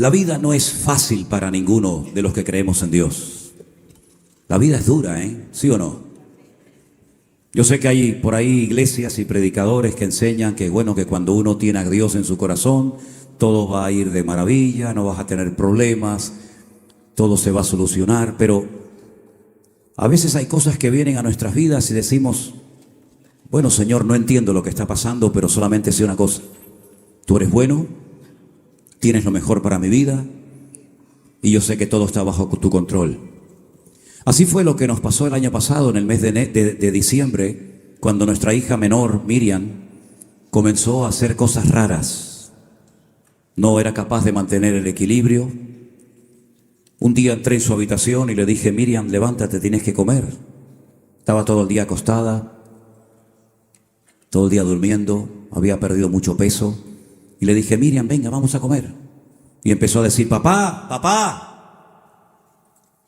La vida no es fácil para ninguno de los que creemos en Dios. La vida es dura, ¿Sí o no? Yo sé que hay por ahí iglesias y predicadores que enseñan que, bueno, que cuando uno tiene a Dios en su corazón, todo va a ir de maravilla, no vas a tener problemas, todo se va a solucionar, pero a veces hay cosas que vienen a nuestras vidas y decimos, bueno, Señor, no entiendo lo que está pasando, pero solamente sé una cosa: tú eres bueno, tienes lo mejor para mi vida y yo sé que todo está bajo tu control. Así fue lo que nos pasó el año pasado, en el mes de diciembre, cuando nuestra hija menor, Miriam, comenzó a hacer cosas raras. No era capaz de mantener el equilibrio. Un día entré en su habitación y le dije, Miriam, levántate, tienes que comer. Estaba todo el día acostada, todo el día durmiendo, había perdido mucho peso. Y le dije, Miriam, venga, vamos a comer. Y empezó a decir, papá, papá.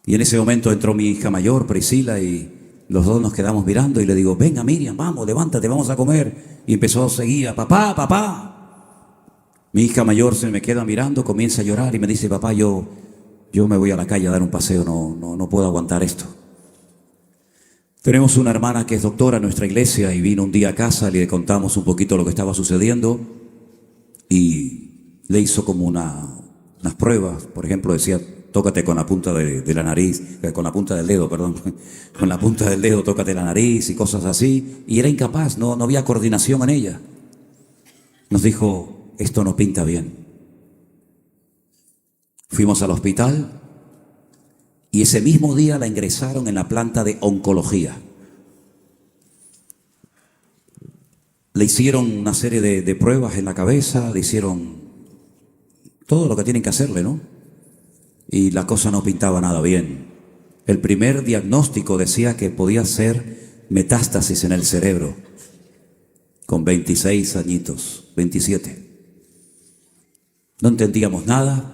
Y en ese momento entró mi hija mayor, Priscila, y los dos nos quedamos mirando y le digo, venga Miriam, vamos, levántate, vamos a comer. Y empezó a seguir, papá, papá. Mi hija mayor se me queda mirando, comienza a llorar y me dice, papá, yo me voy a la calle a dar un paseo, no puedo aguantar esto. Tenemos una hermana que es doctora en nuestra iglesia y vino un día a casa, le contamos un poquito lo que estaba sucediendo y le hizo como unas pruebas. Por ejemplo, decía, tócate con la punta de la nariz, con la punta del dedo, perdón, con la punta del dedo tócate la nariz y cosas así, y era incapaz, no había coordinación en ella. Nos dijo, esto no pinta bien. Fuimos al hospital y ese mismo día la ingresaron en la planta de oncología. Le hicieron una serie de pruebas en la cabeza, le hicieron todo lo que tienen que hacerle, ¿no? Y la cosa no pintaba nada bien. El primer diagnóstico decía que podía ser metástasis en el cerebro, con 26 añitos, 27. No entendíamos nada,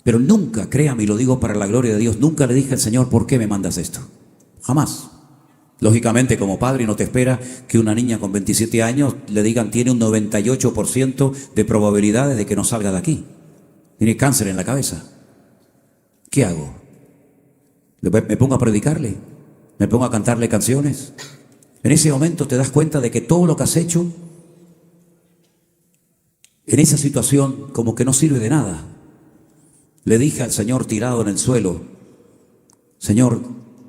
pero nunca, créame y lo digo para la gloria de Dios, nunca le dije al Señor, ¿por qué me mandas esto? Jamás. Lógicamente, como padre, no te espera que una niña con 27 años le digan tiene un 98% de probabilidades de que no salga de aquí. Tiene cáncer en la cabeza. ¿Qué hago? ¿Me pongo a predicarle? ¿Me pongo a cantarle canciones? En ese momento te das cuenta de que todo lo que has hecho en esa situación como que no sirve de nada. Le dije al Señor tirado en el suelo, Señor,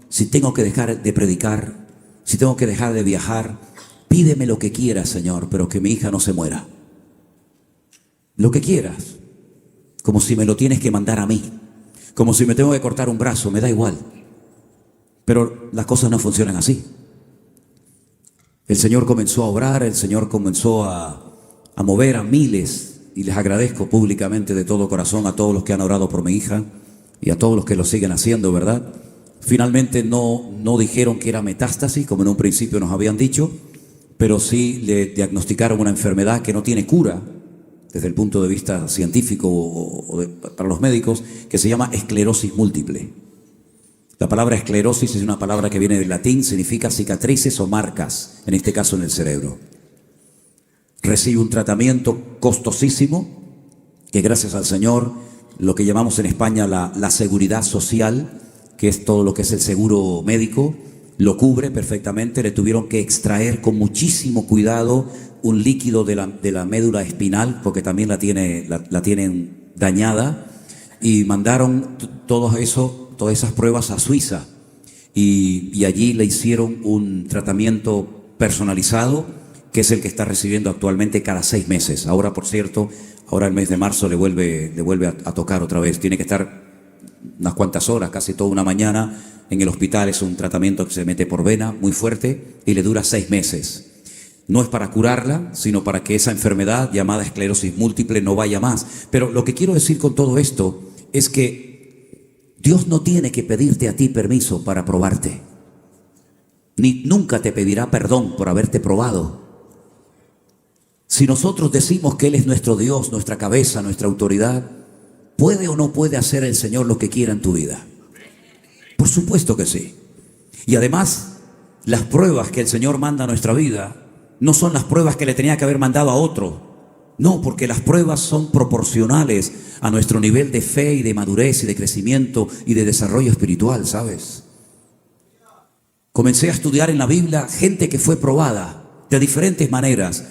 si tengo que dejar de predicar, si tengo que dejar de viajar, pídeme lo que quieras, Señor, pero que mi hija no se muera. Lo que quieras, como si me lo tienes que mandar a mí. Como si me tengo que cortar un brazo, me da igual. Pero las cosas no funcionan así. El Señor comenzó a obrar, el Señor comenzó a mover a miles, y les agradezco públicamente de todo corazón a todos los que han orado por mi hija y a todos los que lo siguen haciendo, ¿verdad? Finalmente no dijeron que era metástasis, como en un principio nos habían dicho, pero sí le diagnosticaron una enfermedad que no tiene cura, desde el punto de vista científico para los médicos, que se llama esclerosis múltiple. La palabra esclerosis es una palabra que viene del latín, significa cicatrices o marcas, en este caso en el cerebro. Recibe un tratamiento costosísimo, que gracias al Señor, lo que llamamos en España la seguridad social, que es todo lo que es el seguro médico, lo cubre perfectamente. Le tuvieron que extraer con muchísimo cuidado un líquido de la médula espinal, porque también la tienen dañada, y mandaron todas esas pruebas a Suiza, y allí le hicieron un tratamiento personalizado, que es el que está recibiendo actualmente cada 6 meses. Ahora, por cierto, ahora el mes de marzo le vuelve a tocar otra vez. Tiene que estar unas cuantas horas, casi toda una mañana en el hospital. Es un tratamiento que se mete por vena, muy fuerte, y le dura 6 meses. No es para curarla, sino para que esa enfermedad llamada esclerosis múltiple no vaya más. Pero lo que quiero decir con todo esto es que Dios no tiene que pedirte a ti permiso para probarte. Nunca te pedirá perdón por haberte probado. Si nosotros decimos que Él es nuestro Dios, nuestra cabeza, nuestra autoridad, ¿puede o no puede hacer el Señor lo que quiera en tu vida? Por supuesto que sí. Y además, las pruebas que el Señor manda a nuestra vida no son las pruebas que le tenía que haber mandado a otro. No, porque las pruebas son proporcionales a nuestro nivel de fe y de madurez y de crecimiento y de desarrollo espiritual, ¿sabes? Comencé a estudiar en la Biblia gente que fue probada de diferentes maneras.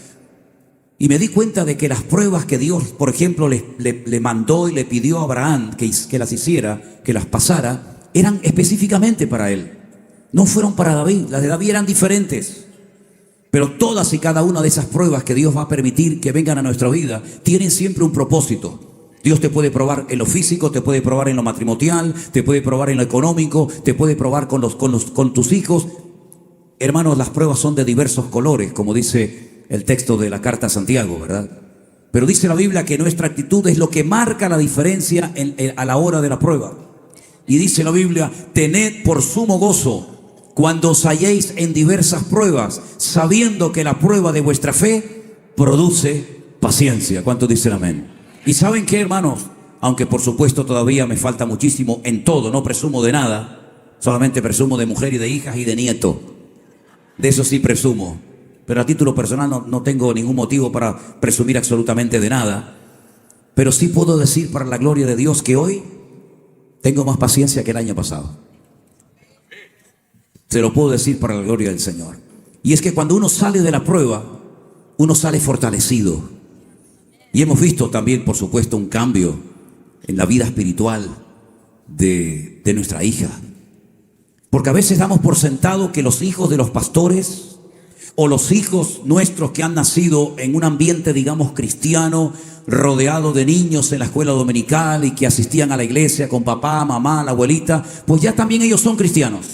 Y me di cuenta de que las pruebas que Dios, por ejemplo, le mandó y le pidió a Abraham que las hiciera, que las pasara, eran específicamente para él. No fueron para David. Las de David eran diferentes. Pero todas y cada una de esas pruebas que Dios va a permitir que vengan a nuestra vida tienen siempre un propósito. Dios te puede probar en lo físico, te puede probar en lo matrimonial, te puede probar en lo económico, te puede probar con tus hijos. Hermanos, las pruebas son de diversos colores, como dice el texto de la carta a Santiago, ¿verdad? Pero dice la Biblia que nuestra actitud es lo que marca la diferencia a la hora de la prueba. Y dice la Biblia, tened por sumo gozo cuando os halléis en diversas pruebas, sabiendo que la prueba de vuestra fe produce paciencia. ¿Cuántos dicen amén? Y ¿saben qué, hermanos? Aunque por supuesto todavía me falta muchísimo en todo, no presumo de nada, solamente presumo de mujer y de hijas y de nieto. De eso sí presumo. Pero a título personal no tengo ningún motivo para presumir absolutamente de nada. Pero sí puedo decir para la gloria de Dios que hoy tengo más paciencia que el año pasado. Se lo puedo decir para la gloria del Señor. Y es que cuando uno sale de la prueba, uno sale fortalecido. Y hemos visto también, por supuesto, un cambio en la vida espiritual de nuestra hija. Porque a veces damos por sentado que los hijos de los pastores o los hijos nuestros que han nacido en un ambiente, digamos, cristiano, rodeado de niños en la escuela dominical y que asistían a la iglesia con papá, mamá, la abuelita, pues ya también ellos son cristianos.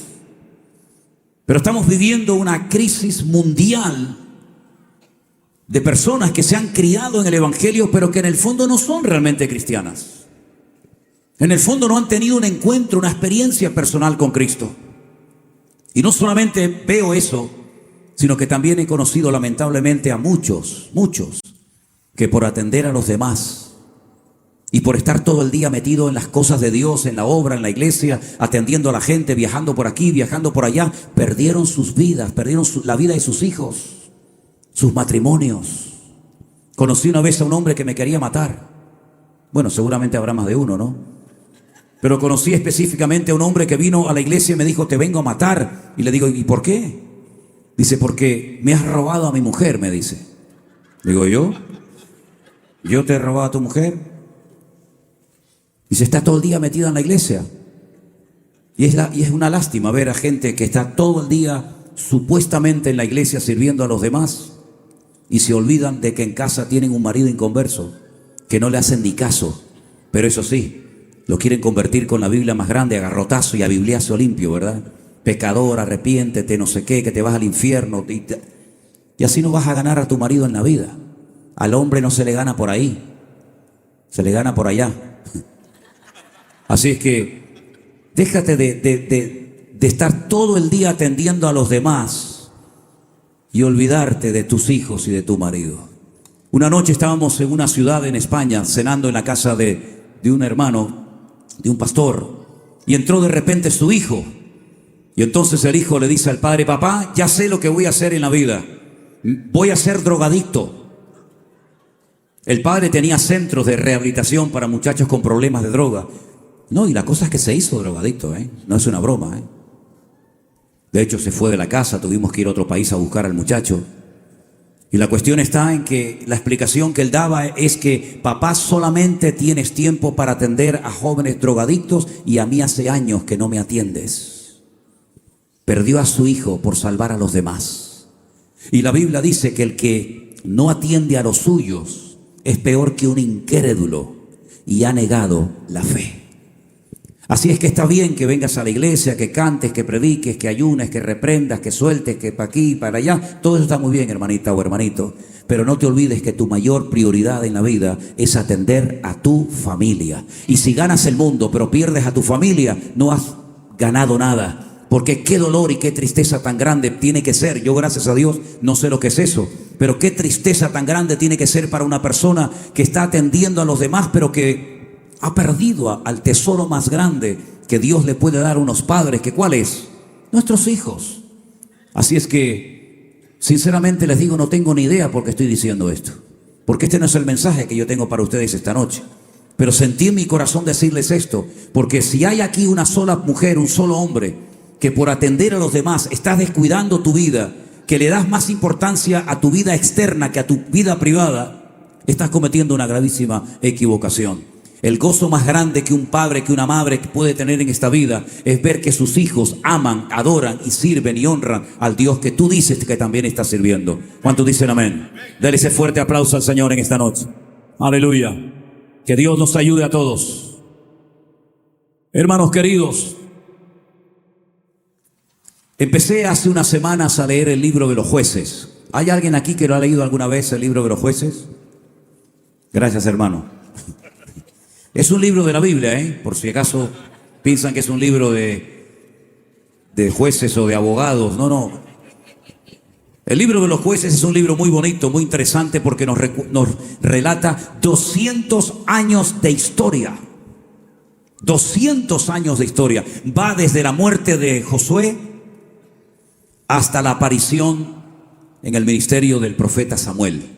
Pero estamos viviendo una crisis mundial de personas que se han criado en el evangelio, pero que en el fondo no son realmente cristianas. En el fondo no han tenido un encuentro, una experiencia personal con Cristo. Y no solamente veo eso, sino que también he conocido lamentablemente a muchos que por atender a los demás y por estar todo el día metido en las cosas de Dios, en la obra, en la iglesia, atendiendo a la gente, viajando por aquí, viajando por allá, perdieron sus vidas, perdieron la vida de sus hijos, sus matrimonios. Conocí una vez a un hombre que me quería matar. Bueno, seguramente habrá más de uno, ¿no? Pero conocí específicamente a un hombre que vino a la iglesia y me dijo, te vengo a matar. Y le digo, ¿y por qué? Dice, porque me has robado a mi mujer, me dice. Digo, ¿yo te he robado a tu mujer? Dice, está todo el día metida en la iglesia. Y es una lástima ver a gente que está todo el día supuestamente en la iglesia sirviendo a los demás y se olvidan de que en casa tienen un marido inconverso, que no le hacen ni caso. Pero eso sí, lo quieren convertir con la Biblia más grande, a garrotazo y a bibliazo limpio, ¿verdad? Pecador, arrepiéntete, no sé qué, que te vas al infierno. Y así no vas a ganar a tu marido en la vida. Al hombre no se le gana por ahí, se le gana por allá. Así es que déjate de estar todo el día atendiendo a los demás y olvidarte de tus hijos y de tu marido. Una noche estábamos en una ciudad en España, cenando en la casa de un hermano, de un pastor, y entró de repente su hijo. Y entonces el hijo le dice al padre, papá, ya sé lo que voy a hacer en la vida. Voy a ser drogadicto. El padre tenía centros de rehabilitación para muchachos con problemas de droga. No, y la cosa es que se hizo drogadicto, no es una broma, De hecho, se fue de la casa, tuvimos que ir a otro país a buscar al muchacho. Y la cuestión está en que la explicación que él daba es que papá, solamente tienes tiempo para atender a jóvenes drogadictos y a mí hace años que no me atiendes. Perdió a su hijo por salvar a los demás. Y la Biblia dice que el que no atiende a los suyos es peor que un incrédulo y ha negado la fe. Así es que está bien que vengas a la iglesia, que cantes, que prediques, que ayunes, que reprendas, que sueltes, que para aquí, para allá. Todo eso está muy bien, hermanita o hermanito. Pero no te olvides que tu mayor prioridad en la vida es atender a tu familia. Y si ganas el mundo pero pierdes a tu familia, no has ganado nada. Porque qué dolor y qué tristeza tan grande tiene que ser. Yo, gracias a Dios, no sé lo que es eso. Pero qué tristeza tan grande tiene que ser para una persona que está atendiendo a los demás, pero que ha perdido al tesoro más grande que Dios le puede dar a unos padres. ¿Que cuál es? Nuestros hijos. Así es que, sinceramente les digo, no tengo ni idea por qué estoy diciendo esto. porque este no es el mensaje que yo tengo para ustedes esta noche. Pero sentí en mi corazón decirles esto, porque si hay aquí una sola mujer, un solo hombre, que por atender a los demás estás descuidando tu vida, que le das más importancia a tu vida externa que a tu vida privada, estás cometiendo una gravísima equivocación. El gozo más grande que un padre, que una madre puede tener en esta vida es ver que sus hijos aman, adoran y sirven y honran al Dios que tú dices que también estás sirviendo. ¿Cuántos dicen amén? Dale ese fuerte aplauso al Señor en esta noche. Aleluya. Que Dios nos ayude a todos. Hermanos queridos, empecé hace unas semanas a leer el libro de los jueces. ¿Hay alguien aquí que lo ha leído alguna vez, el libro de los jueces? Gracias, hermano. Es un libro de la Biblia, por si acaso piensan que es un libro de jueces o de abogados. No, no. El libro de los jueces es un libro muy bonito, muy interesante, porque nos relata 200 años de historia. 200 años de historia. Va desde la muerte de Josué hasta la aparición en el ministerio del profeta Samuel.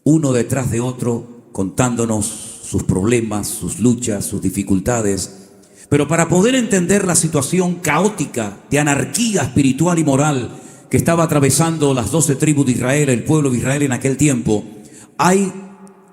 Uno detrás de otro, contándonos sus problemas, sus luchas, sus dificultades. Pero para poder entender la situación caótica de anarquía espiritual y moral que estaba atravesando las 12 tribus de Israel, el pueblo de Israel en aquel tiempo, hay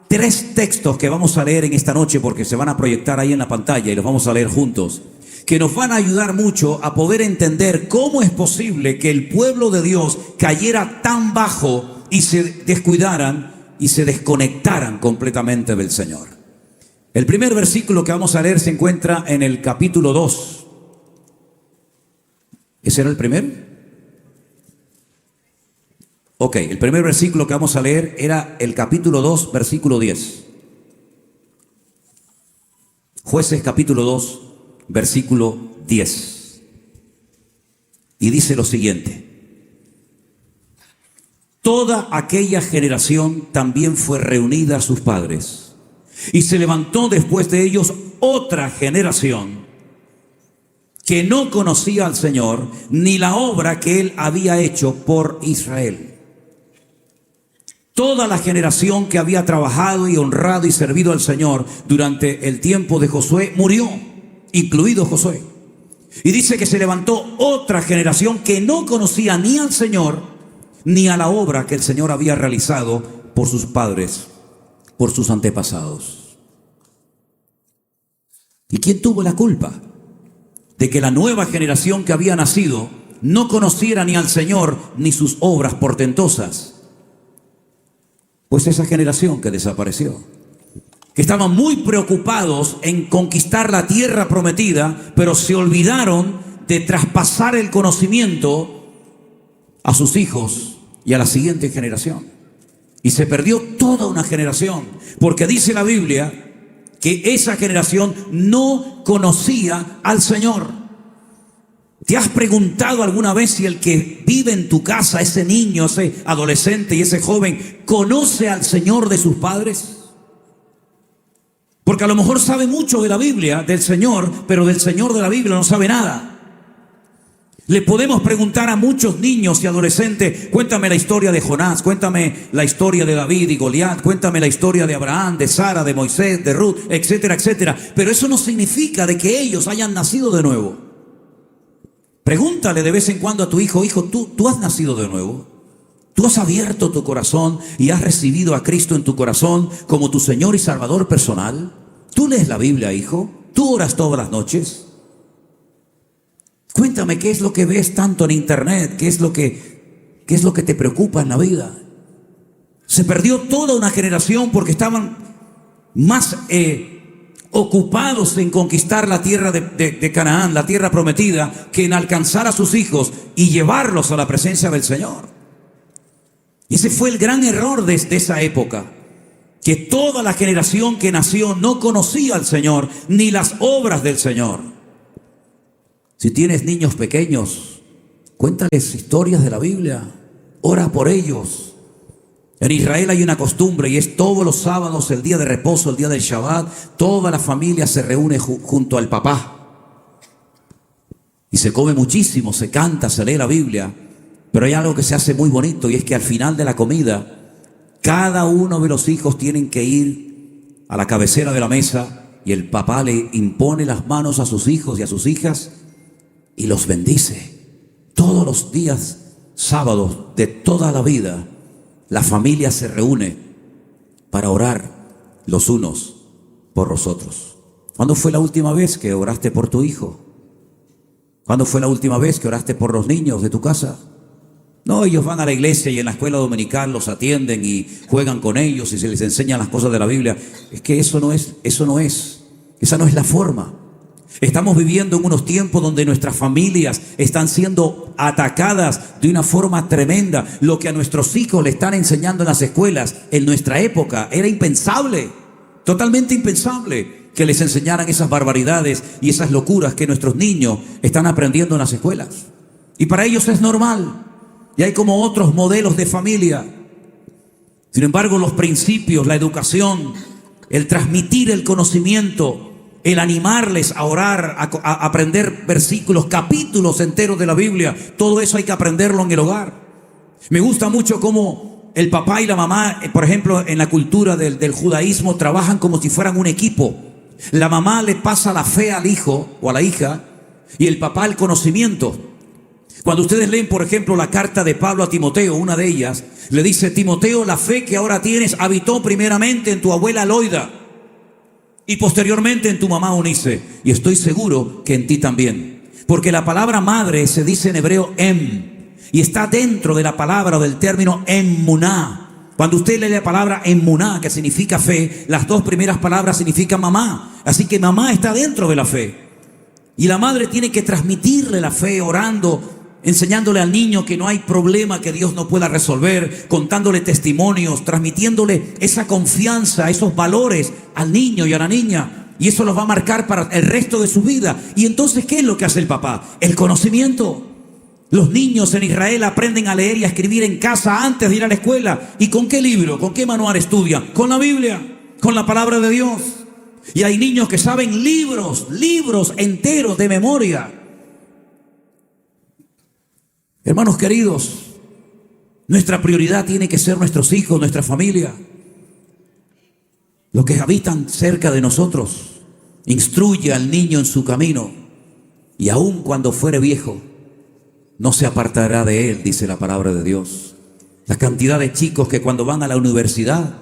3 textos que vamos a leer en esta noche, porque se van a proyectar ahí en la pantalla y los vamos a leer juntos, que nos van a ayudar mucho a poder entender cómo es posible que el pueblo de Dios cayera tan bajo y se descuidaran y se desconectaran completamente del Señor. El primer versículo que vamos a leer se encuentra en el capítulo 2. ¿Ese era el primero? Ok, el primer versículo que vamos a leer era el capítulo 2, versículo 10. Jueces capítulo 2, versículo 10. Y dice lo siguiente: toda aquella generación también fue reunida a sus padres, y se levantó después de ellos otra generación que no conocía al Señor ni la obra que Él había hecho por Israel. Toda la generación que había trabajado y honrado y servido al Señor durante el tiempo de Josué murió, incluido Josué. Y dice que se levantó otra generación que no conocía ni al Señor ni a la obra que el Señor había realizado por sus padres, por sus antepasados. ¿Y quién tuvo la culpa de que la nueva generación que había nacido no conociera ni al Señor ni sus obras portentosas? Pues esa generación que desapareció, que estaban muy preocupados en conquistar la tierra prometida, pero se olvidaron de traspasar el conocimiento a sus hijos y a la siguiente generación. Y se perdió toda una generación, porque dice la Biblia que esa generación no conocía al Señor. ¿Te has preguntado alguna vez si el que vive en tu casa, ese niño, ese adolescente y ese joven, conoce al Señor de sus padres? Porque a lo mejor sabe mucho de la Biblia, del Señor, pero del Señor de la Biblia no sabe nada. Le podemos preguntar a muchos niños y adolescentes: cuéntame la historia de Jonás, cuéntame la historia de David y Goliat, cuéntame la historia de Abraham, de Sara, de Moisés, de Ruth, etcétera, etcétera. Pero eso no significa de que ellos hayan nacido de nuevo. Pregúntale de vez en cuando a tu hijo: hijo, ¿tú has nacido de nuevo? ¿Tú has abierto tu corazón y has recibido a Cristo en tu corazón como tu Señor y Salvador personal? ¿Tú lees la Biblia, hijo? ¿Tú oras todas las noches? Cuéntame qué es lo que ves tanto en internet, qué es lo que te preocupa en la vida. Se perdió toda una generación porque estaban más ocupados en conquistar la tierra de Canaán, la tierra prometida, que en alcanzar a sus hijos y llevarlos a la presencia del Señor. Y ese fue el gran error de esa época, que toda la generación que nació no conocía al Señor ni las obras del Señor. Si tienes niños pequeños, cuéntales historias de la Biblia, ora por ellos. En Israel hay una costumbre, y es todos los sábados, el día de reposo, el día del Shabbat, toda la familia se reúne junto al papá. Y se come muchísimo, se canta, se lee la Biblia. Pero hay algo que se hace muy bonito, y es que al final de la comida, Cada uno de los hijos tienen que ir a la cabecera de la mesa y el papá le impone las manos a sus hijos y a sus hijas y los bendice. Todos los días sábados de toda la vida, la familia se reúne para orar los unos por los otros. ¿Cuándo fue la última vez que oraste por tu hijo? ¿Cuándo fue la última vez que oraste por los niños de tu casa? No, ellos van a la iglesia y en la escuela dominical los atienden y juegan con ellos y se les enseñan las cosas de la Biblia. Es que esa no es la forma. Estamos viviendo en unos tiempos donde nuestras familias están siendo atacadas de una forma tremenda. Lo que a nuestros hijos le están enseñando en las escuelas en nuestra época era impensable, totalmente impensable que les enseñaran esas barbaridades y esas locuras que nuestros niños están aprendiendo en las escuelas. Y para ellos es normal. Y hay como otros modelos de familia. Sin embargo, los principios, la educación, el transmitir el conocimiento, el animarles a orar, a aprender versículos, capítulos enteros de la Biblia, todo eso hay que aprenderlo en el hogar. Me gusta mucho cómo el papá y la mamá, por ejemplo, en la cultura del judaísmo, trabajan como si fueran un equipo. La mamá le pasa la fe al hijo o a la hija y el papá el conocimiento. Cuando ustedes leen, por ejemplo, la carta de Pablo a Timoteo, una de ellas, le dice: Timoteo, la fe que ahora tienes habitó primeramente en tu abuela Loida y posteriormente en tu mamá Eunice, y estoy seguro que en ti también, porque la palabra madre se dice en hebreo y está dentro de la palabra o del término emuná. Cuando usted lee la palabra emuná, que significa fe, las dos primeras palabras significan mamá, así que mamá está dentro de la fe, y la madre tiene que transmitirle la fe orando, enseñándole al niño que no hay problema que Dios no pueda resolver, contándole testimonios, transmitiéndole esa confianza, esos valores al niño y a la niña. Y eso los va a marcar para el resto de su vida. Y entonces, ¿qué es lo que hace el papá? El conocimiento. Los niños en Israel aprenden a leer y a escribir en casa antes de ir a la escuela. ¿Y con qué libro? ¿Con qué manual estudian? Con la Biblia, con la palabra de Dios. Y hay niños que saben libros enteros de memoria. Hermanos queridos, nuestra prioridad tiene que ser nuestros hijos, nuestra familia, los que habitan cerca de nosotros. Instruye al niño en su camino, y aun cuando fuere viejo, no se apartará de él, dice la palabra de Dios. La cantidad de chicos que cuando van a la universidad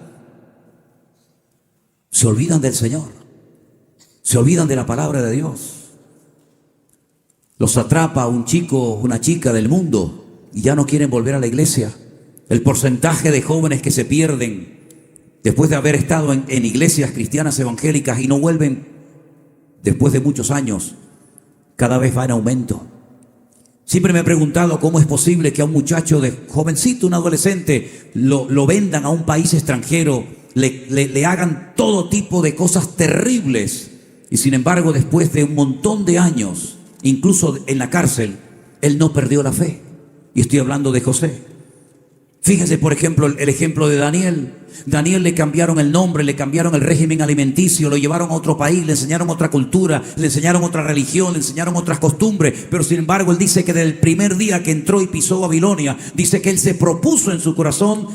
se olvidan del Señor, se olvidan de la palabra de Dios. Los atrapa un chico, una chica del mundo y ya no quieren volver a la iglesia. El porcentaje de jóvenes que se pierden después de haber estado en iglesias cristianas evangélicas y no vuelven después de muchos años, cada vez va en aumento. Siempre me he preguntado cómo es posible que a un muchacho de jovencito, un adolescente, lo vendan a un país extranjero, le hagan todo tipo de cosas terribles y sin embargo después de un montón de años, incluso en la cárcel, él no perdió la fe. Y estoy hablando de José. Fíjense, por ejemplo, el ejemplo de Daniel. Daniel le cambiaron el nombre, le cambiaron el régimen alimenticio, lo llevaron a otro país, le enseñaron otra cultura, le enseñaron otra religión, le enseñaron otras costumbres. Pero sin embargo, él dice que desde el primer día que entró y pisó Babilonia, dice que él se propuso en su corazón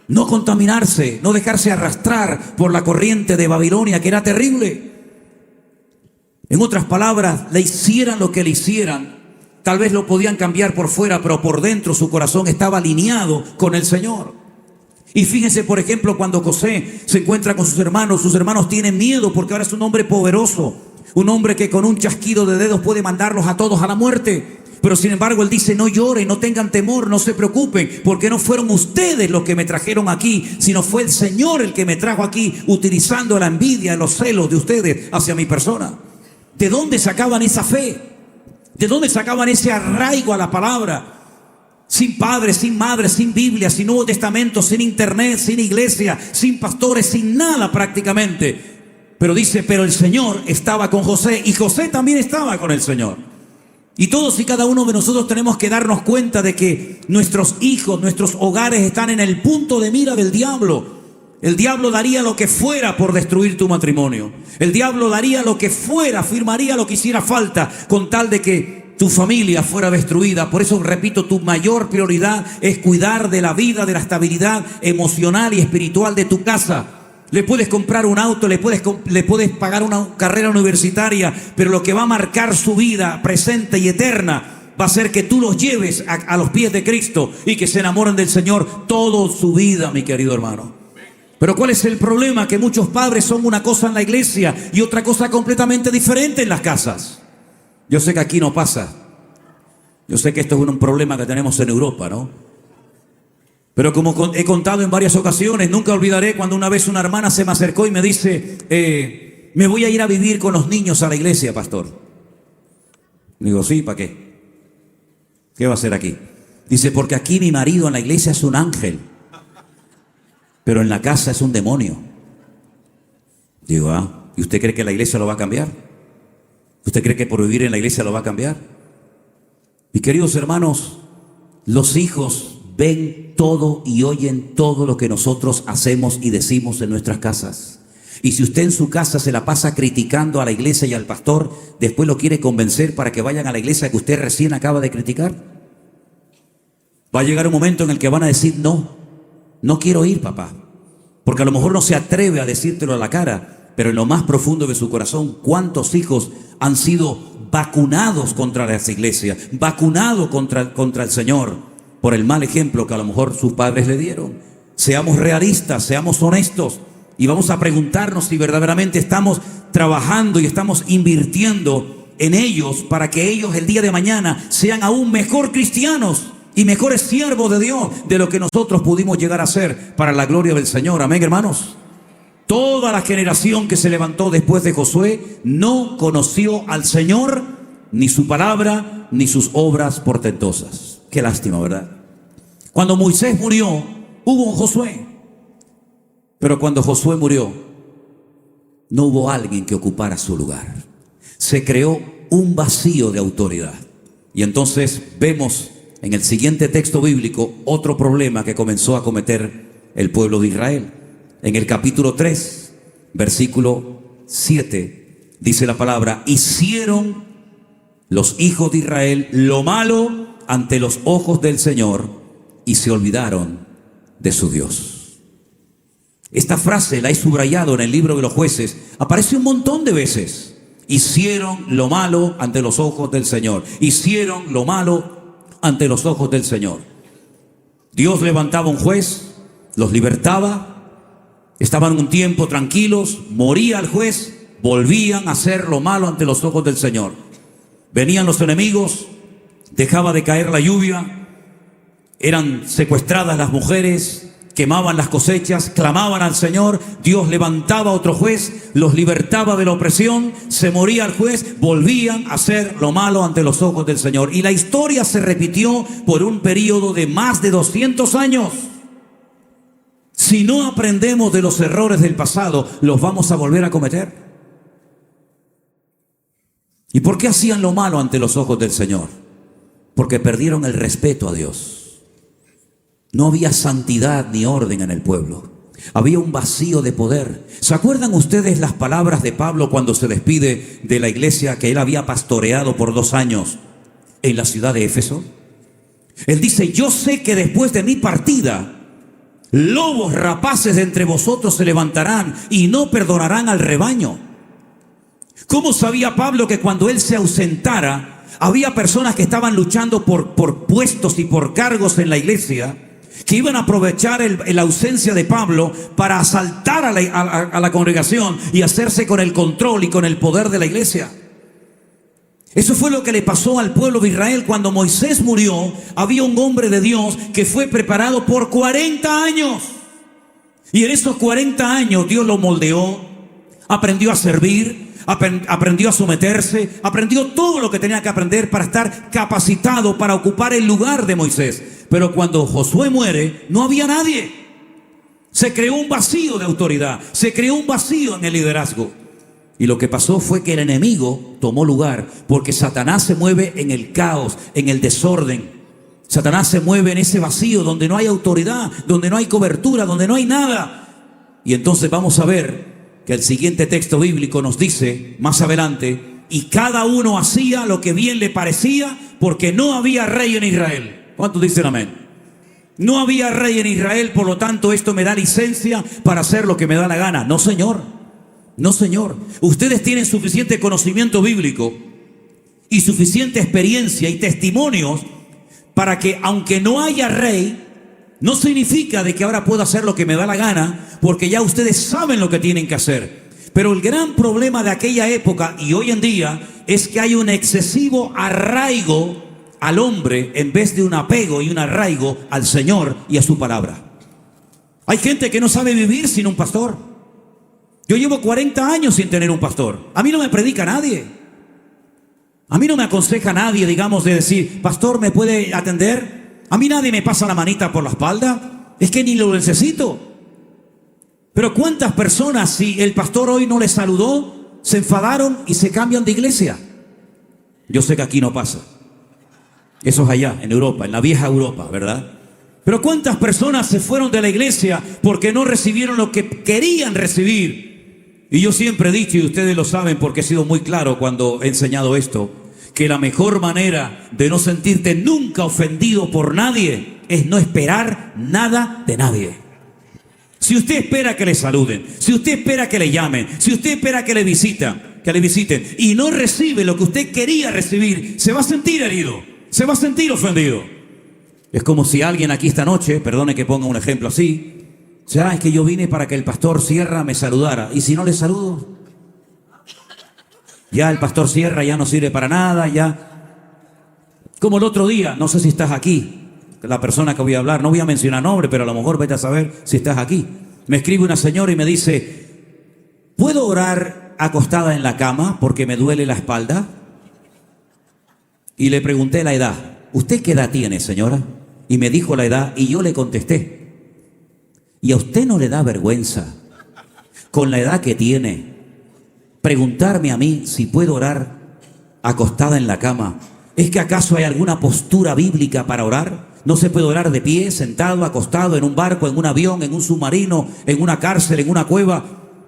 no contaminarse, no dejarse arrastrar por la corriente de Babilonia, que era terrible. En otras palabras, le hicieran lo que le hicieran, tal vez lo podían cambiar por fuera, pero por dentro su corazón estaba alineado con el Señor. Y fíjense, por ejemplo, cuando José se encuentra con sus hermanos tienen miedo porque ahora es un hombre poderoso, un hombre que con un chasquido de dedos puede mandarlos a todos a la muerte. Pero sin embargo él dice: no lloren, no tengan temor, no se preocupen, porque no fueron ustedes los que me trajeron aquí, sino fue el Señor el que me trajo aquí, utilizando la envidia y los celos de ustedes hacia mi persona. ¿De dónde sacaban esa fe? ¿De dónde sacaban ese arraigo a la palabra? Sin padre, sin madre, sin Biblia, sin Nuevo Testamento, sin internet, sin iglesia, sin pastores, sin nada prácticamente. Pero dice: pero el Señor estaba con José y José también estaba con el Señor. Y todos y cada uno de nosotros tenemos que darnos cuenta de que nuestros hijos, nuestros hogares están en el punto de mira del diablo. El diablo daría lo que fuera por destruir tu matrimonio. El diablo daría lo que fuera, firmaría lo que hiciera falta con tal de que tu familia fuera destruida. Por eso repito, tu mayor prioridad es cuidar de la vida, de la estabilidad emocional y espiritual de tu casa. Le puedes comprar un auto, le puedes pagar una carrera universitaria, pero lo que va a marcar su vida presente y eterna va a ser que tú los lleves a los pies de Cristo y que se enamoren del Señor toda su vida, mi querido hermano. Pero ¿cuál es el problema? Que muchos padres son una cosa en la iglesia y otra cosa completamente diferente en las casas. Yo sé que aquí no pasa. Yo sé que esto es un problema que tenemos en Europa, ¿no? Pero como he contado en varias ocasiones, nunca olvidaré cuando una vez una hermana se me acercó y me dice, me voy a ir a vivir con los niños a la iglesia, pastor. Digo, sí, ¿para qué? ¿Qué va a hacer aquí? Dice, porque aquí mi marido en la iglesia es un ángel, pero en la casa es un demonio. Digo, ¿y usted cree que la iglesia lo va a cambiar? ¿Usted cree que por vivir en la iglesia lo va a cambiar? Mis queridos hermanos, los hijos ven todo y oyen todo lo que nosotros hacemos y decimos en nuestras casas. Y si usted en su casa se la pasa criticando a la iglesia y al pastor, después lo quiere convencer para que vayan a la iglesia que usted recién acaba de criticar. Va a llegar un momento en el que van a decir, no quiero ir, papá. Porque a lo mejor no se atreve a decírtelo a la cara, pero en lo más profundo de su corazón, ¿cuántos hijos han sido vacunados contra las iglesias, vacunados contra el Señor por el mal ejemplo que a lo mejor sus padres le dieron? Seamos realistas, seamos honestos. Y vamos a preguntarnos si verdaderamente estamos trabajando y estamos invirtiendo en ellos para que ellos el día de mañana sean aún mejor cristianos y mejores siervos de Dios de lo que nosotros pudimos llegar a ser para la gloria del Señor. Amén, hermanos. Toda la generación que se levantó después de Josué no conoció al Señor, ni su palabra, ni sus obras portentosas. Qué lástima, ¿verdad? Cuando Moisés murió, hubo un Josué. Pero cuando Josué murió, no hubo alguien que ocupara su lugar. Se creó un vacío de autoridad. Y entonces vemos en el siguiente texto bíblico otro problema que comenzó a cometer el pueblo de Israel. En el capítulo 3, versículo 7, dice la palabra: hicieron los hijos de Israel lo malo ante los ojos del Señor y se olvidaron de su Dios. Esta frase la he subrayado en el libro de los Jueces, aparece un montón de veces. Hicieron lo malo ante los ojos del Señor. Hicieron lo malo ante los ojos del Señor. Dios levantaba un juez, los libertaba, estaban un tiempo tranquilos, moría el juez, volvían a hacer lo malo ante los ojos del Señor. Venían los enemigos, dejaba de caer la lluvia, eran secuestradas las mujeres, quemaban las cosechas, clamaban al Señor, Dios levantaba otro juez, los libertaba de la opresión, se moría el juez, volvían a hacer lo malo ante los ojos del Señor. Y la historia se repitió por un periodo de más de 200 años. Si no aprendemos de los errores del pasado, los vamos a volver a cometer. ¿Y por qué hacían lo malo ante los ojos del Señor? Porque perdieron el respeto a Dios. No había santidad ni orden en el pueblo. Había un vacío de poder. ¿Se acuerdan ustedes las palabras de Pablo cuando se despide de la iglesia que él había pastoreado por 2 años en la ciudad de Éfeso? Él dice: yo sé que después de mi partida, lobos rapaces de entre vosotros se levantarán y no perdonarán al rebaño. ¿Cómo sabía Pablo que cuando él se ausentara, había personas que estaban luchando por puestos y por cargos en la iglesia, que iban a aprovechar la ausencia de Pablo para asaltar a la congregación y hacerse con el control y con el poder de la iglesia? Eso fue lo que le pasó al pueblo de Israel. Cuando Moisés murió, había un hombre de Dios que fue preparado por 40 años. Y en esos 40 años Dios lo moldeó, aprendió a servir, aprendió a someterse, aprendió todo lo que tenía que aprender para estar capacitado para ocupar el lugar de Moisés. Pero cuando Josué muere, no había nadie. Se creó un vacío de autoridad, se creó un vacío en el liderazgo. Y lo que pasó fue que el enemigo tomó lugar, porque Satanás se mueve en el caos, en el desorden. Satanás se mueve en ese vacío donde no hay autoridad, donde no hay cobertura, donde no hay nada. Y entonces vamos a ver que el siguiente texto bíblico nos dice más adelante y cada uno hacía lo que bien le parecía, porque no había rey en Israel. ¿Cuántos dicen amén? No había rey en Israel, por lo tanto esto me da licencia para hacer lo que me da la gana. No, señor. No, señor. Ustedes tienen suficiente conocimiento bíblico y suficiente experiencia y testimonios para que, aunque no haya rey, no significa de que ahora puedo hacer lo que me da la gana, porque ya ustedes saben lo que tienen que hacer. Pero el gran problema de aquella época y hoy en día es que hay un excesivo arraigo al hombre en vez de un apego y un arraigo al Señor y a su palabra. Hay gente que no sabe vivir sin un pastor. Yo llevo 40 años sin tener un pastor. A mí no me predica nadie. A mí no me aconseja nadie, digamos, de decir, pastor, ¿me puede atender? A mí nadie me pasa la manita por la espalda. Es que ni lo necesito. Pero ¿cuántas personas, si el pastor hoy no les saludó, se enfadaron y se cambian de iglesia? Yo sé que aquí no pasa. Eso es allá, en Europa, en la vieja Europa, ¿verdad? Pero ¿cuántas personas se fueron de la iglesia porque no recibieron lo que querían recibir? Y yo siempre he dicho, y ustedes lo saben porque he sido muy claro cuando he enseñado esto, que la mejor manera de no sentirte nunca ofendido por nadie es no esperar nada de nadie. Si usted espera que le saluden, si usted espera que le llamen, si usted espera que le visiten y no recibe lo que usted quería recibir, se va a sentir herido, se va a sentir ofendido. Es como si alguien aquí esta noche, perdone que ponga un ejemplo así, es que yo vine para que el pastor Sierra me saludara, y si no le saludo, ya el pastor Sierra ya no sirve para nada, ya. Como el otro día, no sé si estás aquí, la persona que voy a hablar, no voy a mencionar nombre, pero a lo mejor vete a saber si estás aquí. Me escribe una señora y me dice, ¿puedo orar acostada en la cama porque me duele la espalda? Y le pregunté la edad. ¿Usted qué edad tiene, señora? Y me dijo la edad y yo le contesté, ¿y a usted no le da vergüenza, con la edad que tiene, preguntarme a mí si puedo orar acostada en la cama? ¿Es que acaso hay alguna postura bíblica para orar? ¿No se puede orar de pie, sentado, acostado, en un barco, en un avión, en un submarino, en una cárcel, en una cueva?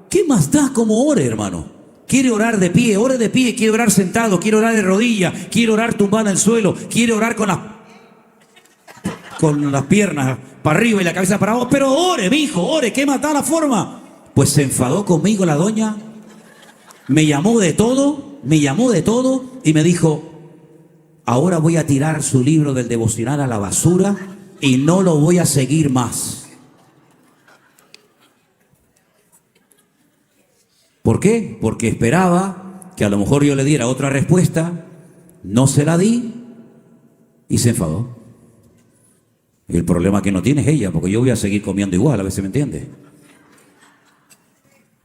¿Qué más da como ore, hermano? Quiere orar de pie, ore de pie. Quiere orar sentado, quiere orar de rodillas, quiere orar tumbado en el suelo, quiere orar con las piernas para arriba y la cabeza para abajo. Pero ore, mijo, ore, ¿qué más da la forma? Pues se enfadó conmigo la doña, me llamó de todo y me dijo, ahora voy a tirar su libro del devocional a la basura y no lo voy a seguir más. ¿Por qué? Porque esperaba que a lo mejor yo le diera otra respuesta, no se la di y se enfadó. Y el problema que no tiene es ella, porque yo voy a seguir comiendo igual, a veces me entiende.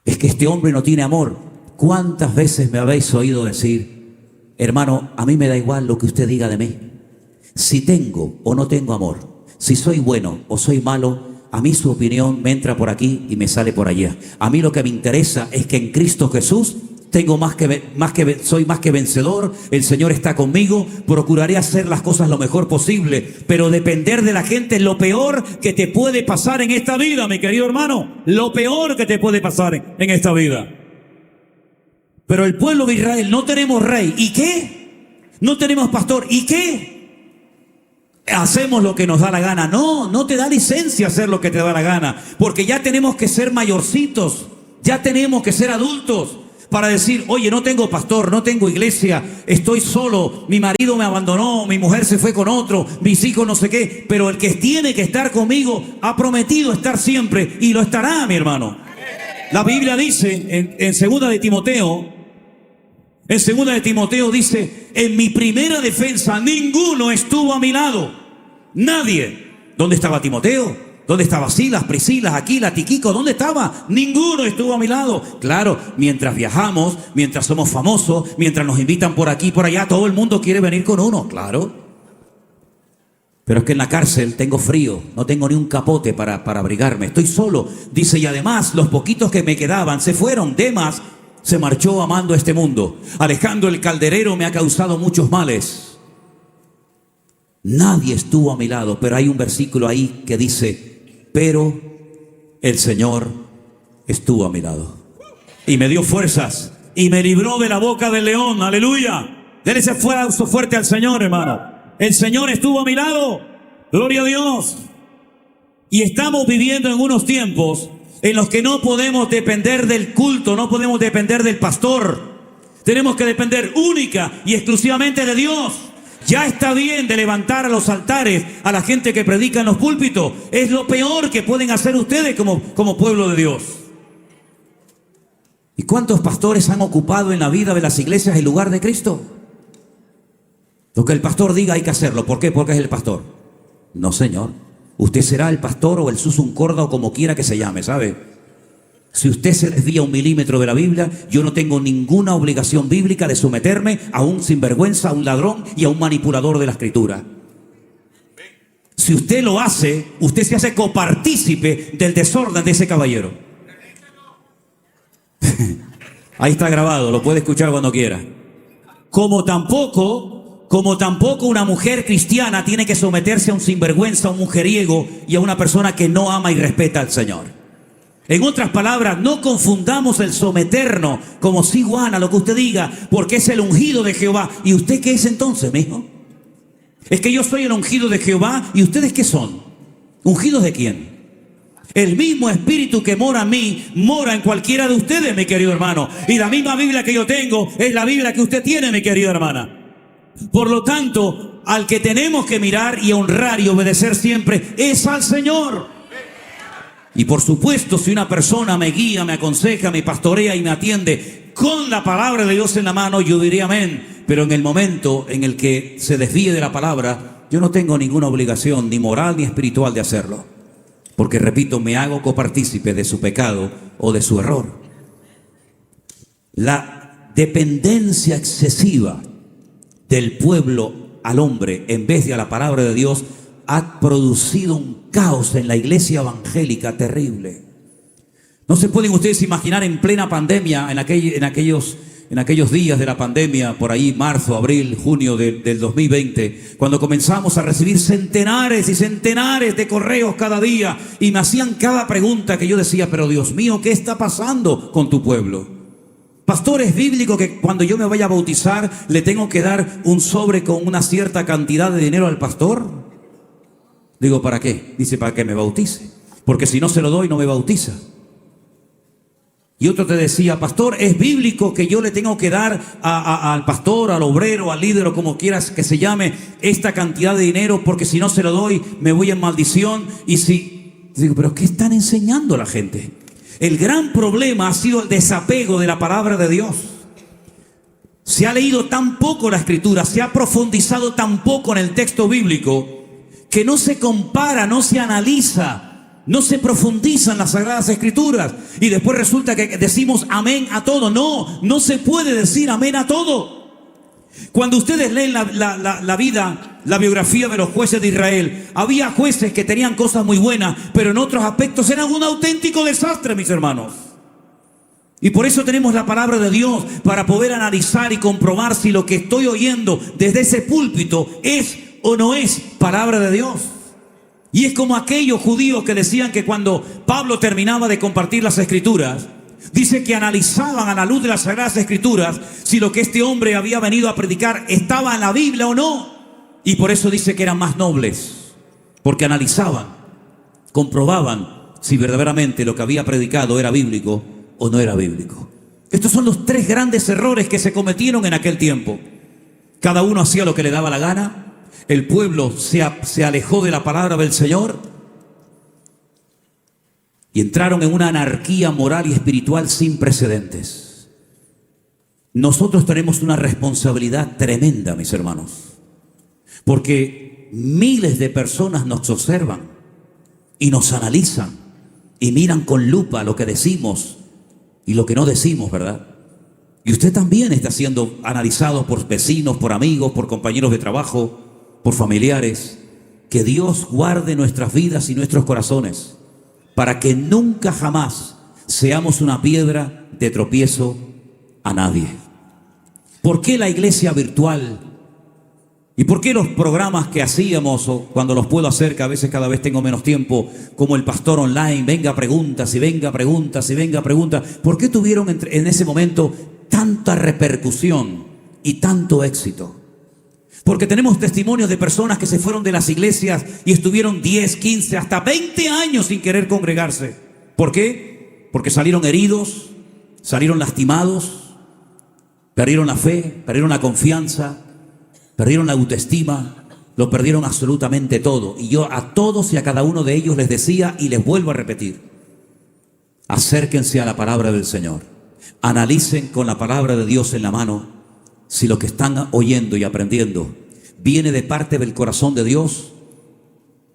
Es que este hombre no tiene amor. ¿Cuántas veces me habéis oído decir, hermano, a mí me da igual lo que usted diga de mí? Si tengo o no tengo amor, si soy bueno o soy malo, a mí su opinión me entra por aquí y me sale por allá. A mí lo que me interesa es que en Cristo Jesús soy más que vencedor. El Señor está conmigo. Procuraré hacer las cosas lo mejor posible. Pero depender de la gente es lo peor que te puede pasar en esta vida, mi querido hermano. Lo peor que te puede pasar en esta vida. Pero el pueblo de Israel, no tenemos rey. ¿Y qué? No tenemos pastor. ¿Y qué? Hacemos lo que nos da la gana. No te da licencia hacer lo que te da la gana, porque ya tenemos que ser mayorcitos, ya tenemos que ser adultos para decir, oye, no tengo pastor, no tengo iglesia, estoy solo, mi marido me abandonó, mi mujer se fue con otro, mis hijos no sé qué, pero el que tiene que estar conmigo ha prometido estar siempre y lo estará, mi hermano. La Biblia dice en segunda de Timoteo, dice, en mi primera defensa ninguno estuvo a mi lado, nadie. ¿Dónde estaba Timoteo? ¿Dónde estaba Silas, Priscila, Aquila, Tiquico? ¿Dónde estaba? Ninguno estuvo a mi lado. Claro, mientras viajamos, mientras somos famosos, mientras nos invitan por aquí y por allá, todo el mundo quiere venir con uno, claro. Pero es que en la cárcel tengo frío, no tengo ni un capote para abrigarme, estoy solo. Dice, y además los poquitos que me quedaban se fueron. Demas se marchó amando este mundo. Alejandro el calderero me ha causado muchos males. Nadie estuvo a mi lado, pero hay un versículo ahí que dice, pero el Señor estuvo a mi lado y me dio fuerzas y me libró de la boca del león. Aleluya. Denle ese aplauso fuerte al Señor, hermano. El Señor estuvo a mi lado. Gloria a Dios. Y estamos viviendo en unos tiempos en los que no podemos depender del culto, no podemos depender del pastor. Tenemos que depender única y exclusivamente de Dios. Ya está bien de levantar a los altares a la gente que predica en los púlpitos. Es lo peor que pueden hacer ustedes como pueblo de Dios. ¿Y cuántos pastores han ocupado en la vida de las iglesias el lugar de Cristo? Lo que el pastor diga hay que hacerlo. ¿Por qué? Porque es el pastor. No, señor. Usted será el pastor o el susun corda o como quiera que se llame, ¿sabe? Si usted se desvía un milímetro de la Biblia, yo no tengo ninguna obligación bíblica de someterme a un sinvergüenza, a un ladrón y a un manipulador de la Escritura. Si usted lo hace, usted se hace copartícipe del desorden de ese caballero. Ahí está grabado, lo puede escuchar cuando quiera. Como tampoco una mujer cristiana tiene que someterse a un sinvergüenza, a un mujeriego y a una persona que no ama y respeta al Señor. En otras palabras, no confundamos el someternos como si Juana, lo que usted diga, porque es el ungido de Jehová. ¿Y usted qué es entonces, mijo? Es que yo soy el ungido de Jehová. ¿Y ustedes qué son? ¿Ungidos de quién? El mismo espíritu que mora en mí, mora en cualquiera de ustedes, mi querido hermano. Y la misma Biblia que yo tengo es la Biblia que usted tiene, mi querida hermana. Por lo tanto, al que tenemos que mirar y honrar y obedecer siempre es al Señor. Y por supuesto, si una persona me guía, me aconseja, me pastorea y me atiende con la palabra de Dios en la mano, yo diría amén. Pero en el momento en el que se desvíe de la palabra, yo no tengo ninguna obligación, ni moral ni espiritual, de hacerlo. Porque, repito, me hago copartícipe de su pecado o de su error. La dependencia excesiva del pueblo al hombre en vez de a la palabra de Dios ha producido un caos en la iglesia evangélica terrible. No se pueden ustedes imaginar en plena pandemia, en aquellos días de la pandemia, por ahí marzo, abril, junio del 2020, cuando comenzamos a recibir centenares y centenares de correos cada día y me hacían cada pregunta que yo decía, pero Dios mío, ¿qué está pasando con tu pueblo? Pastor, ¿es bíblico que cuando yo me vaya a bautizar le tengo que dar un sobre con una cierta cantidad de dinero al pastor? Digo, ¿para qué? Dice, para que me bautice. Porque si no se lo doy, no me bautiza. Y otro te decía, pastor, ¿es bíblico que yo le tengo que dar al pastor, al obrero, al líder o como quieras que se llame, esta cantidad de dinero? Porque si no se lo doy, me voy en maldición. Y si... Digo, ¿pero qué están enseñando la gente? El gran problema ha sido el desapego de la palabra de Dios. Se ha leído tan poco la Escritura, se ha profundizado tan poco en el texto bíblico, que no se compara, no se analiza, no se profundiza en las Sagradas Escrituras. Y después resulta que decimos amén a todo. No se puede decir amén a todo. Cuando ustedes leen la biografía de los jueces de Israel, había jueces que tenían cosas muy buenas, pero en otros aspectos eran un auténtico desastre, mis hermanos. Y por eso tenemos la palabra de Dios para poder analizar y comprobar si lo que estoy oyendo desde ese púlpito es o no es palabra de Dios. Y es como aquellos judíos que decían que cuando Pablo terminaba de compartir las Escrituras, dice que analizaban a la luz de las Sagradas Escrituras si lo que este hombre había venido a predicar estaba en la Biblia o no. Y por eso dice que eran más nobles, porque analizaban, comprobaban si verdaderamente lo que había predicado era bíblico o no era bíblico. Estos son los tres grandes errores que se cometieron en aquel tiempo. Cada uno hacía lo que le daba la gana. El pueblo se alejó de la palabra del Señor y entraron en una anarquía moral y espiritual sin precedentes. Nosotros tenemos una responsabilidad tremenda, mis hermanos, porque miles de personas nos observan y nos analizan y miran con lupa lo que decimos y lo que no decimos, ¿verdad? Y usted también está siendo analizado por vecinos, por amigos, por compañeros de trabajo, por familiares. Que Dios guarde nuestras vidas y nuestros corazones para que nunca jamás seamos una piedra de tropiezo a nadie. ¿Por qué la iglesia virtual? ¿Y por qué los programas que hacíamos, o cuando los puedo hacer, que a veces cada vez tengo menos tiempo, como el pastor online, venga preguntas y venga preguntas y venga preguntas? ¿Por qué tuvieron en ese momento tanta repercusión y tanto éxito? Porque tenemos testimonios de personas que se fueron de las iglesias y estuvieron 10, 15, hasta 20 años sin querer congregarse. ¿Por qué? Porque salieron heridos, salieron lastimados, perdieron la fe, perdieron la confianza, perdieron la autoestima, lo perdieron absolutamente todo. Y yo a todos y a cada uno de ellos les decía y les vuelvo a repetir: acérquense a la palabra del Señor, analicen con la palabra de Dios en la mano si lo que están oyendo y aprendiendo viene de parte del corazón de Dios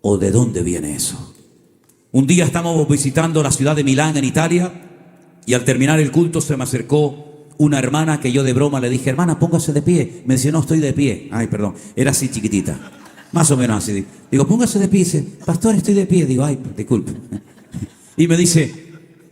o de dónde viene eso. Un día estábamos visitando la ciudad de Milán en Italia y al terminar el culto se me acercó una hermana que yo de broma le dije: hermana, póngase de pie. Me dice: no, estoy de pie. Ay, perdón, era así chiquitita, más o menos así. Digo: póngase de pie. Dice: pastor, estoy de pie. Digo: ay, disculpe. Y me dice: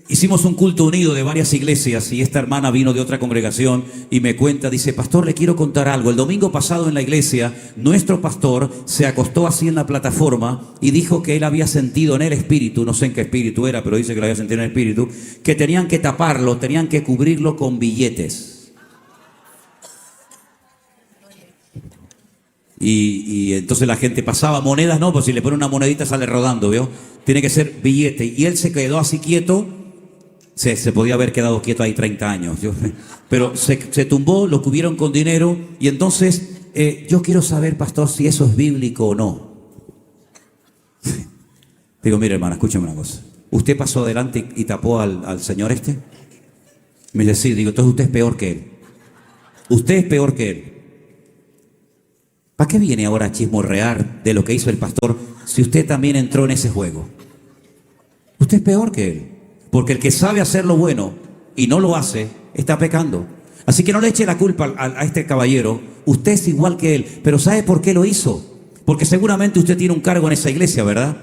hicimos un culto unido de varias iglesias y esta hermana vino de otra congregación y me cuenta, dice: pastor, le quiero contar algo. El domingo pasado en la iglesia, nuestro pastor se acostó así en la plataforma y dijo que él había sentido en el espíritu, no sé en qué espíritu era, pero dice que lo había sentido en el espíritu, que tenían que taparlo, tenían que cubrirlo con billetes. Y entonces la gente pasaba, monedas no, pues si le pone una monedita sale rodando, ¿vio? Tiene que ser billete. Y él se quedó así quieto. Se podía haber quedado quieto ahí 30 años. Pero se tumbó, lo cubrieron con dinero. Y entonces, yo quiero saber, pastor, si eso es bíblico o no. Digo: mire, hermana, escúcheme una cosa. ¿Usted pasó adelante y tapó al señor este? Me dice: sí. Digo: entonces usted es peor que él. Usted es peor que él. ¿Para qué viene ahora a chismorrear de lo que hizo el pastor si usted también entró en ese juego? Usted es peor que él. Porque el que sabe hacer lo bueno y no lo hace, está pecando. Así que no le eche la culpa a este caballero. Usted es igual que él. Pero ¿sabe por qué lo hizo? Porque seguramente usted tiene un cargo en esa iglesia, ¿verdad?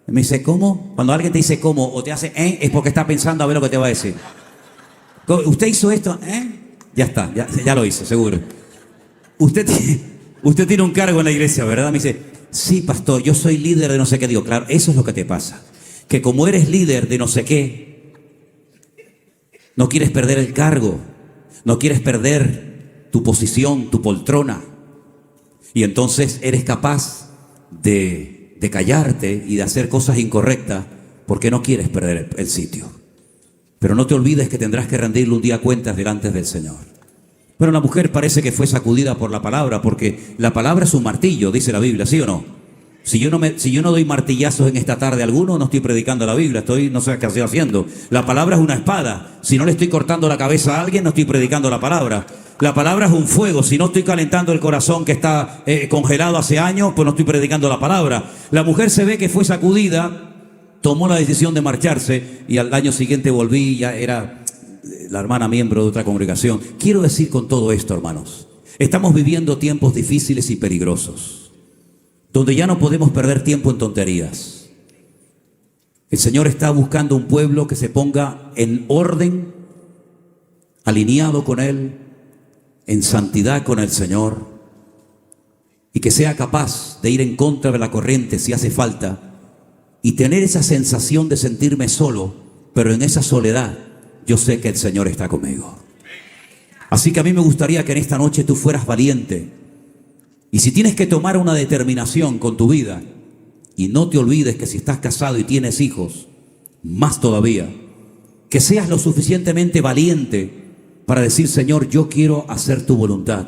Me dice: ¿cómo? Cuando alguien te dice ¿cómo? O te hace es porque está pensando a ver lo que te va a decir. ¿Usted hizo esto? Ya está, ya lo hizo, seguro. Usted tiene un cargo en la iglesia, ¿verdad? Me dice: sí, pastor, yo soy líder de no sé qué. Digo: claro, eso es lo que te pasa. Que como eres líder de no sé qué, no quieres perder el cargo, no quieres perder tu posición, tu poltrona. Y entonces eres capaz de callarte y de hacer cosas incorrectas porque no quieres perder el sitio. Pero no te olvides que tendrás que rendirle un día cuentas delante del Señor. Bueno, la mujer parece que fue sacudida por la palabra, porque la palabra es un martillo, dice la Biblia, ¿sí o no? Si yo no doy martillazos en esta tarde a alguno, no estoy predicando la Biblia, no sé qué estoy haciendo. La palabra es una espada. Si no le estoy cortando la cabeza a alguien, no estoy predicando la palabra. La palabra es un fuego. Si no estoy calentando el corazón que está congelado hace años, pues no estoy predicando la palabra. La mujer se ve que fue sacudida, tomó la decisión de marcharse y al año siguiente volví, ya era la hermana miembro de otra congregación. Quiero decir con todo esto, hermanos, estamos viviendo tiempos difíciles y peligrosos, donde ya no podemos perder tiempo en tonterías. El Señor está buscando un pueblo que se ponga en orden, alineado con Él, en santidad con el Señor, y que sea capaz de ir en contra de la corriente si hace falta, y tener esa sensación de sentirme solo, pero en esa soledad yo sé que el Señor está conmigo. Así que a mí me gustaría que en esta noche tú fueras valiente. Y si tienes que tomar una determinación con tu vida, y no te olvides que si estás casado y tienes hijos, más todavía, que seas lo suficientemente valiente para decir: Señor, yo quiero hacer tu voluntad.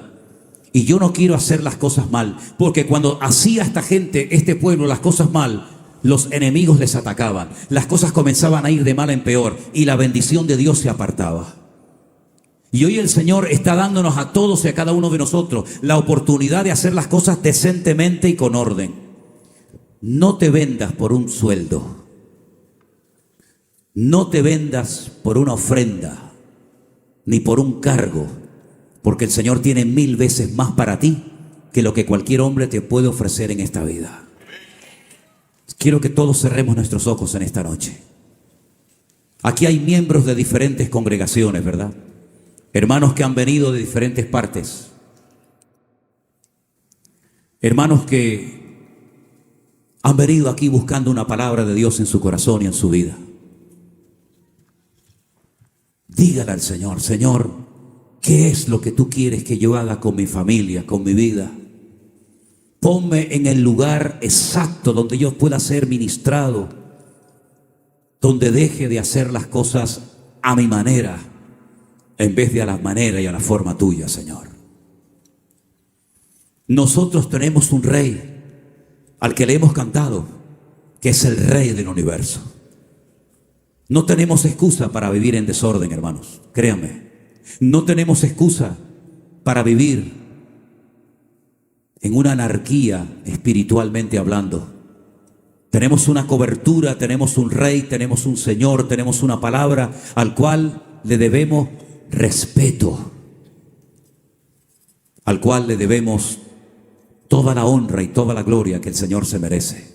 Y yo no quiero hacer las cosas mal, porque cuando hacía esta gente, este pueblo, las cosas mal, los enemigos les atacaban. Las cosas comenzaban a ir de mal en peor y la bendición de Dios se apartaba. Y hoy el Señor está dándonos a todos y a cada uno de nosotros la oportunidad de hacer las cosas decentemente y con orden. No te vendas por un sueldo. No te vendas por una ofrenda, ni por un cargo, porque el Señor tiene 1000 veces más para ti que lo que cualquier hombre te puede ofrecer en esta vida. Quiero que todos cerremos nuestros ojos en esta noche. Aquí hay miembros de diferentes congregaciones, ¿verdad? Hermanos que han venido de diferentes partes. Hermanos que han venido aquí buscando una palabra de Dios en su corazón y en su vida. Dígale al Señor: Señor, ¿Qué es lo que tú quieres que yo haga con mi familia, con mi vida? Ponme en el lugar exacto donde yo pueda ser ministrado, donde deje de hacer las cosas a mi manera, en vez de a la manera y a la forma tuya, Señor. Nosotros tenemos un rey al que le hemos cantado, que es el Rey del universo. No tenemos excusa para vivir en desorden, hermanos, créanme. No tenemos excusa para vivir en una anarquía espiritualmente hablando. Tenemos una cobertura, tenemos un Rey, tenemos un Señor, tenemos una palabra al cual le debemos respeto, al cual le debemos toda la honra y toda la gloria que el Señor se merece.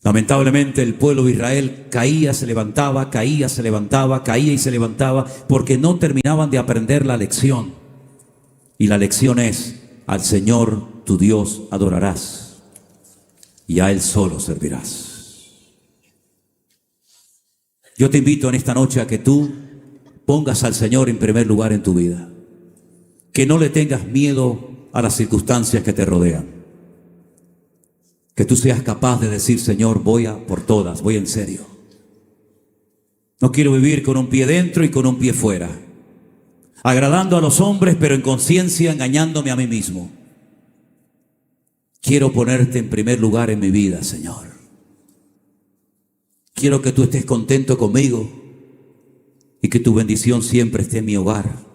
Lamentablemente el pueblo de Israel caía, se levantaba, caía, se levantaba, caía y se levantaba, porque no terminaban de aprender la lección. Y la lección es: al Señor tu Dios adorarás y a Él solo servirás. Yo te invito en esta noche a que tú pongas al Señor en primer lugar en tu vida, que no le tengas miedo a las circunstancias que te rodean. Que tú seas capaz de decir: Señor, voy a por todas, voy en serio. No quiero vivir con un pie dentro y con un pie fuera, agradando a los hombres, pero en conciencia engañándome a mí mismo. Quiero ponerte en primer lugar en mi vida, Señor. Quiero que tú estés contento conmigo y que tu bendición siempre esté en mi hogar.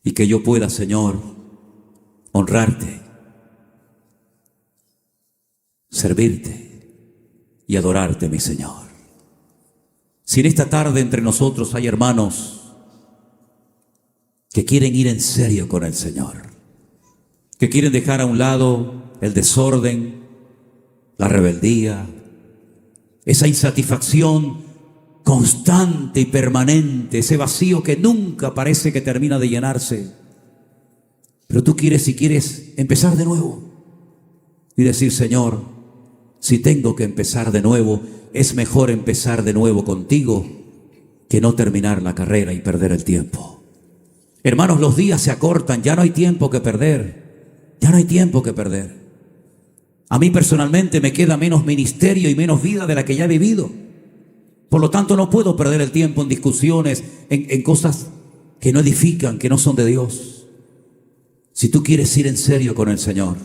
Y que yo pueda, Señor, honrarte, servirte y adorarte, mi Señor. Si en esta tarde entre nosotros hay hermanos que quieren ir en serio con el Señor, que quieren dejar a un lado el desorden, la rebeldía, esa insatisfacción constante y permanente, ese vacío que nunca parece que termina de llenarse, pero tú quieres, si quieres, empezar de nuevo y decir: Señor, si tengo que empezar de nuevo, es mejor empezar de nuevo contigo que no terminar la carrera y perder el tiempo. Hermanos, los días se acortan, ya no hay tiempo que perder, ya no hay tiempo que perder. A mí personalmente me queda menos ministerio y menos vida de la que ya he vivido. Por lo tanto, no puedo perder el tiempo en discusiones, en cosas que no edifican, que no son de Dios. Si tú quieres ir en serio con el Señor,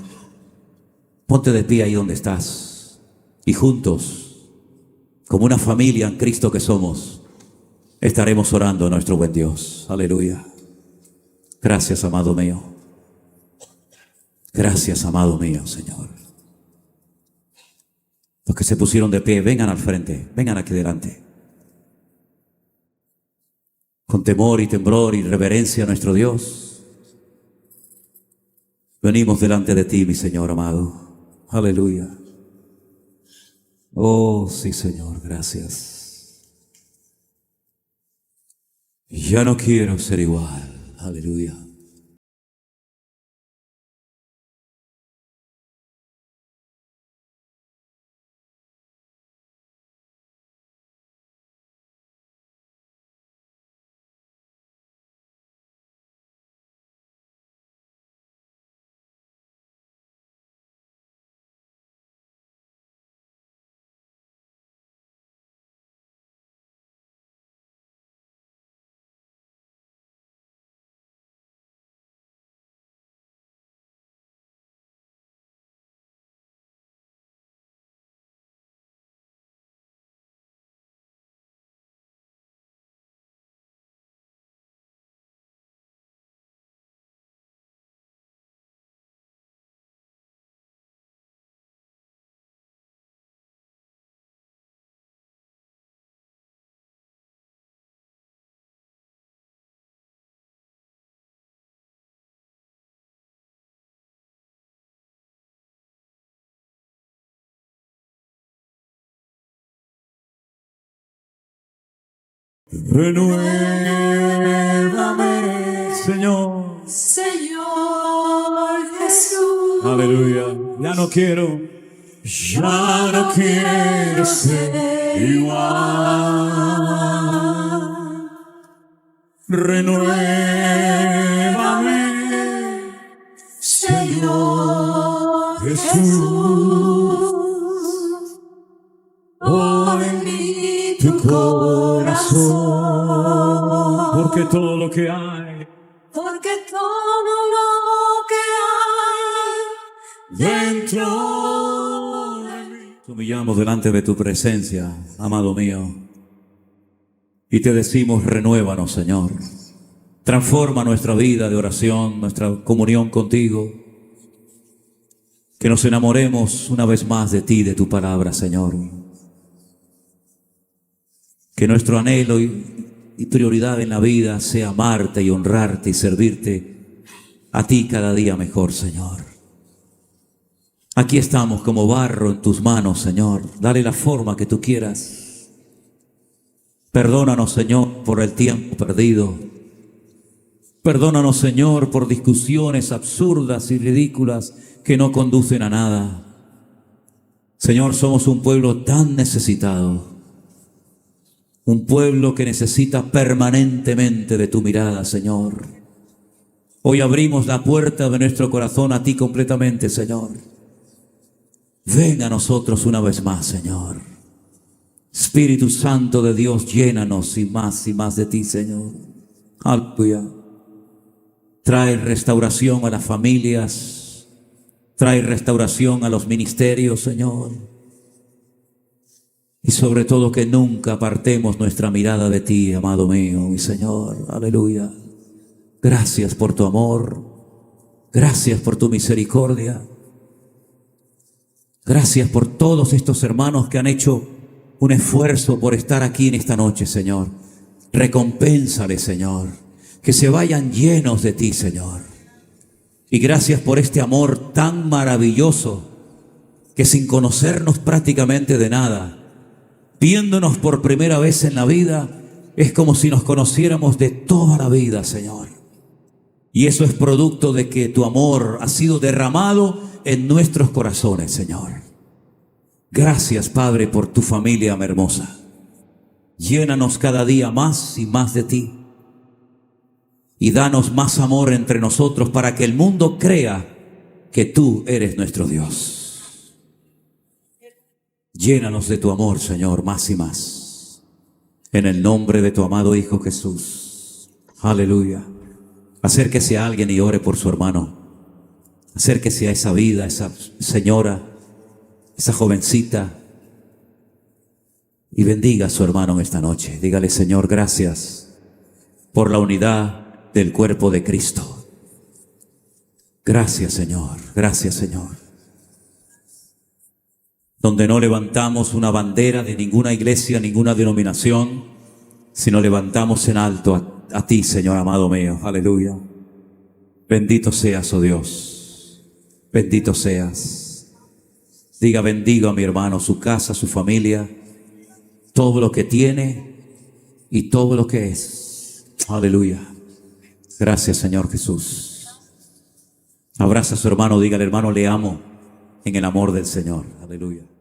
ponte de pie ahí donde estás y juntos, como una familia en Cristo que somos, estaremos orando a nuestro buen Dios. Aleluya. Gracias, amado mío. Gracias, amado mío, Señor. Los que se pusieron de pie, vengan al frente, vengan aquí delante. Con temor y temblor y reverencia a nuestro Dios, venimos delante de ti, mi Señor amado. Aleluya. Oh, sí, Señor, gracias. Ya no quiero ser igual. Aleluya. Renuévame, Señor. Señor Jesús. Aleluya. Ya no quiero ser igual. renuévame, Señor Jesús. pon en mí tu corazón, Porque todo lo que hay porque todo lo que hay dentro de mí. Nos humillamos delante de tu presencia, amado mío, y te decimos, renuévanos, Señor. Transforma nuestra vida de oración, nuestra comunión contigo. Que nos enamoremos una vez más de ti, de tu palabra, Señor. Que nuestro anhelo y prioridad en la vida sea amarte y honrarte y servirte a ti cada día mejor, Señor. Aquí estamos como barro en tus manos, Señor. Dale la forma que tú quieras. Perdónanos, Señor, por el tiempo perdido. Perdónanos, Señor, por discusiones absurdas y ridículas que no conducen a nada. Señor, somos un pueblo tan necesitado. Un pueblo que necesita permanentemente de tu mirada, Señor. Hoy abrimos la puerta de nuestro corazón a ti completamente, Señor. Ven a nosotros una vez más, Señor. Espíritu Santo de Dios, llénanos y más de ti, Señor. Aleluya. Trae restauración a las familias. Trae restauración a los ministerios, Señor. Y sobre todo que nunca apartemos nuestra mirada de ti, amado mío y Señor. Aleluya. Gracias por tu amor. Gracias por tu misericordia. Gracias por todos estos hermanos que han hecho un esfuerzo por estar aquí en esta noche, Señor. Recompénsale, Señor. Que se vayan llenos de ti, Señor. Y gracias por este amor tan maravilloso que sin conocernos prácticamente de nada, viéndonos por primera vez en la vida, es como si nos conociéramos de toda la vida, Señor. Y eso es producto de que tu amor ha sido derramado en nuestros corazones, Señor. Gracias, Padre, por tu familia hermosa. Llénanos cada día más y más de ti. Y danos más amor entre nosotros para que el mundo crea que tú eres nuestro Dios. Llénanos de tu amor, Señor, más y más. En el nombre de tu amado Hijo Jesús. Aleluya. Acérquese a alguien y ore por su hermano. Acérquese a esa vida, esa señora, esa jovencita, y bendiga a su hermano en esta noche. Dígale, Señor, gracias por la unidad del cuerpo de Cristo. Gracias, Señor. Gracias, Señor. Donde no levantamos una bandera de ninguna iglesia, ninguna denominación, sino levantamos en alto a ti, Señor amado mío. Aleluya. Bendito seas, oh Dios. Bendito seas. Diga, bendigo a mi hermano, su casa, su familia, todo lo que tiene y todo lo que es. Aleluya. Gracias, Señor Jesús. Abraza a su hermano, dígale, hermano, le amo en el amor del Señor. Aleluya.